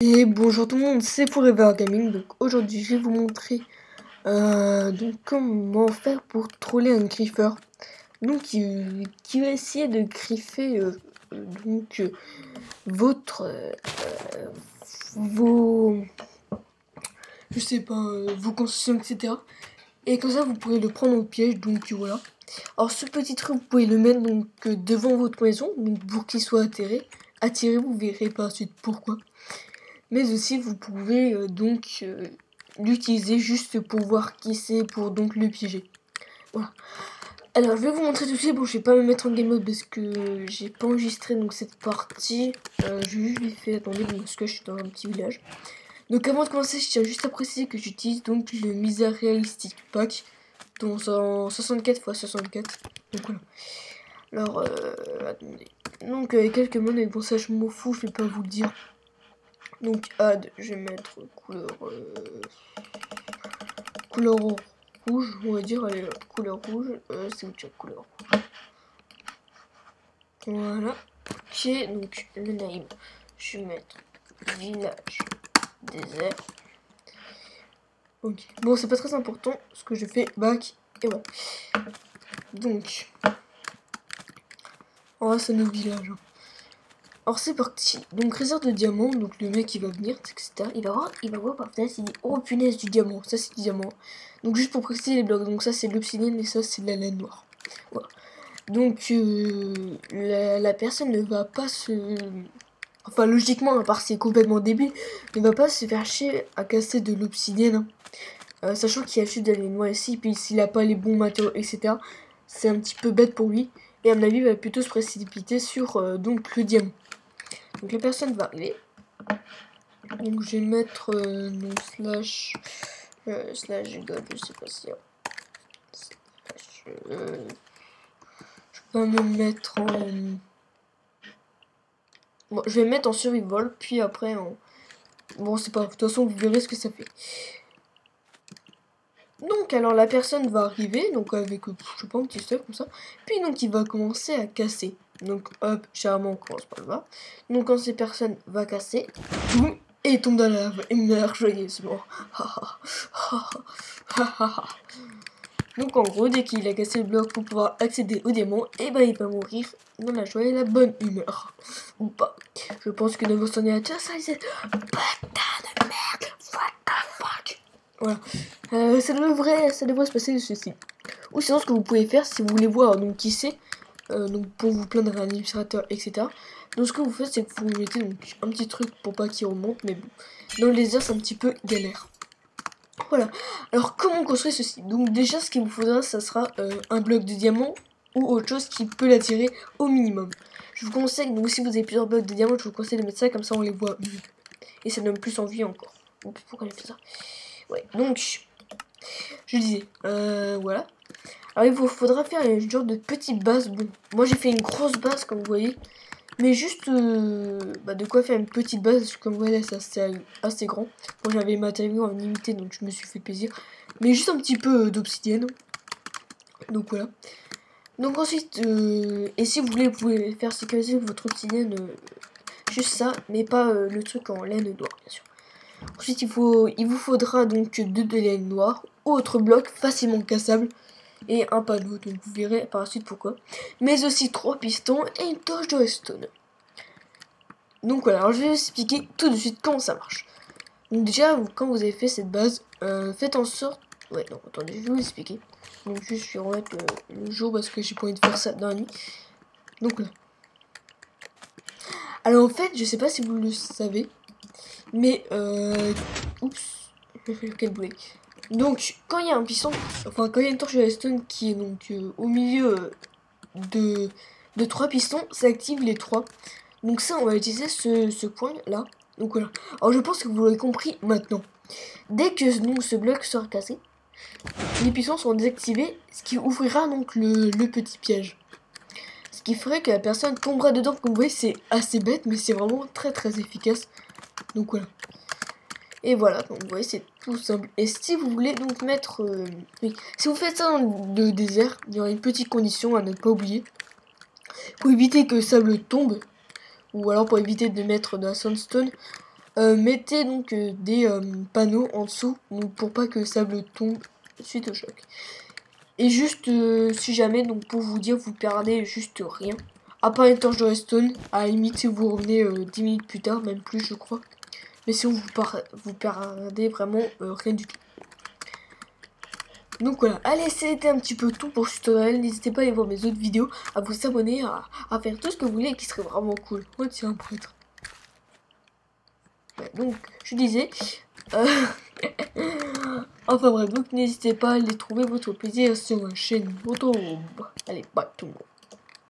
Et bonjour tout le monde, c'est Forever Gaming. Donc aujourd'hui je vais vous montrer donc comment faire pour troller un griffeur. Donc qui va essayer de griffer votre vos je sais pas vos constructions, etc. Et comme ça vous pourrez le prendre au piège. Donc voilà. Alors ce petit truc vous pouvez le mettre donc devant votre maison, donc pour qu'il soit attiré, vous verrez par la suite pourquoi. Mais aussi vous pouvez l'utiliser juste pour voir qui c'est, pour donc le piéger. Voilà. Alors je vais vous montrer tout de suite. Bon, je vais pas me mettre en game mode parce que j'ai pas enregistré donc cette partie. Je vais juste vite fait, attendez, parce que je suis dans un petit village. Donc avant de commencer, je tiens juste à préciser que j'utilise donc le Misa Realistic Pack dans un 64×64. Donc voilà. Alors attendez. Donc quelques mots, mais bon ça je m'en fous, je vais pas vous le dire. Donc add, je vais mettre couleur rouge, on va dire, allez, couleur rouge, c'est où tu couleur rouge. Voilà. Ok, donc le name, je vais mettre village désert. Ok, bon c'est pas très important, ce que je fais back, et voilà. Donc, oh c'est nos villages. Alors c'est parti. Donc réserve de diamants, donc le mec il va venir, etc. Il va voir par fenêtre, il dit oh punaise du diamant, ça c'est du diamant. Donc juste pour préciser les blocs, donc ça c'est de l'obsidienne et ça c'est de la laine noire. Voilà. Donc la personne ne va pas se... Enfin logiquement, à part c'est complètement débile, ne va pas se faire chier à casser de l'obsidienne. Sachant qu'il y a juste de la laine noire ici, puis s'il a pas les bons matériaux, etc. C'est un petit peu bête pour lui. Et à mon avis il va plutôt se précipiter sur donc le diamant. Donc la personne va arriver. Donc je vais mettre slash god, je sais pas si je vais me mettre en bon, je vais mettre en survival, puis après en bon c'est pas, de toute façon vous verrez ce que ça fait. Donc alors la personne va arriver donc avec je sais pas un petit stuff comme ça, puis donc il va commencer à casser. Donc hop, généralement on commence par le bas. Donc quand cette personne va casser, boum, et il tombe dans la lave et meurt joyeusement. Donc en gros, dès qu'il a cassé le bloc pour pouvoir accéder au diamant, et ben il va mourir dans la joie et la bonne humeur. Ou pas. Je pense que dans son ordinateur, ça disait putain de merde, what the fuck. Voilà. Ça devrait se passer ceci. Ou sinon ce que vous pouvez faire, si vous voulez voir donc qui c'est, donc pour vous plaindre à l'administrateur, etc. Donc ce que vous faites, c'est que vous mettez donc un petit truc pour pas qu'il remonte, mais bon. Dans le désert, c'est un petit peu galère. Voilà. Alors comment construire ceci? Donc déjà ce qu'il vous faudra, ça sera un bloc de diamant ou autre chose qui peut l'attirer au minimum. Je vous conseille, donc si vous avez plusieurs blocs de diamant, je vous conseille de mettre ça, comme ça on les voit mieux. Et ça donne plus envie encore. Donc pourquoi j'ai fait ça? Ouais, donc je disais, voilà. Alors il vous faudra faire une genre de petite base. Bon, moi j'ai fait une grosse base comme vous voyez. Mais juste de quoi faire une petite base, comme vous voyez, c'est assez grand. Moi j'avais les matériaux en limité, donc je me suis fait plaisir. Mais juste un petit peu d'obsidienne. Donc voilà. Donc ensuite, et si vous voulez, vous pouvez faire sécuriser votre obsidienne, juste ça, mais pas le truc en laine noire, bien sûr. Ensuite, il vous faudra donc de laine noire, autre bloc facilement cassable, et un panneau, donc vous verrez par la suite pourquoi. Mais aussi 3 pistons et une torche de redstone. Donc voilà, alors je vais vous expliquer tout de suite comment ça marche. Donc déjà, quand vous avez fait cette base, faites en sorte... Ouais, non, attendez, je vais vous expliquer. Donc juste, je vais remettre le jour parce que j'ai pas envie de faire ça dans la nuit. Donc là. Alors en fait, je sais pas si vous le savez, mais oups, quel boulet. Donc, quand il y a un piston, enfin quand il y a une torche de redstone qui est donc au milieu de 3 pistons, ça active les 3. Donc ça, on va utiliser ce point là. Donc voilà. Alors je pense que vous l'aurez compris maintenant. Dès que donc, ce bloc sera cassé, les pistons seront désactivés, ce qui ouvrira donc le petit piège. Ce qui ferait que la personne tombera dedans. Comme vous voyez, c'est assez bête, mais c'est vraiment très très efficace. Donc voilà. Et voilà, donc vous voyez, c'est tout simple. Et si vous voulez donc mettre... oui, si vous faites ça dans le désert, il y aura une petite condition à ne pas oublier. Pour éviter que le sable tombe, ou alors pour éviter de mettre de la sandstone, Mettez donc des panneaux en dessous donc, pour pas que le sable tombe suite au choc. Et juste, si jamais, donc pour vous dire, vous perdez juste rien. À part une torche de redstone, à la limite si vous revenez 10 minutes plus tard, même plus je crois. Mais sinon vous perdez vraiment rien du tout. Donc voilà, allez, c'était un petit peu tout pour ce tutoriel. N'hésitez pas à aller voir mes autres vidéos, à vous abonner, à faire tout ce que vous voulez qui serait vraiment cool. Oh tiens, prêtre. Ouais, donc, je disais... enfin bref, donc n'hésitez pas à aller trouver votre plaisir sur ma chaîne YouTube. Allez, bye tout le monde.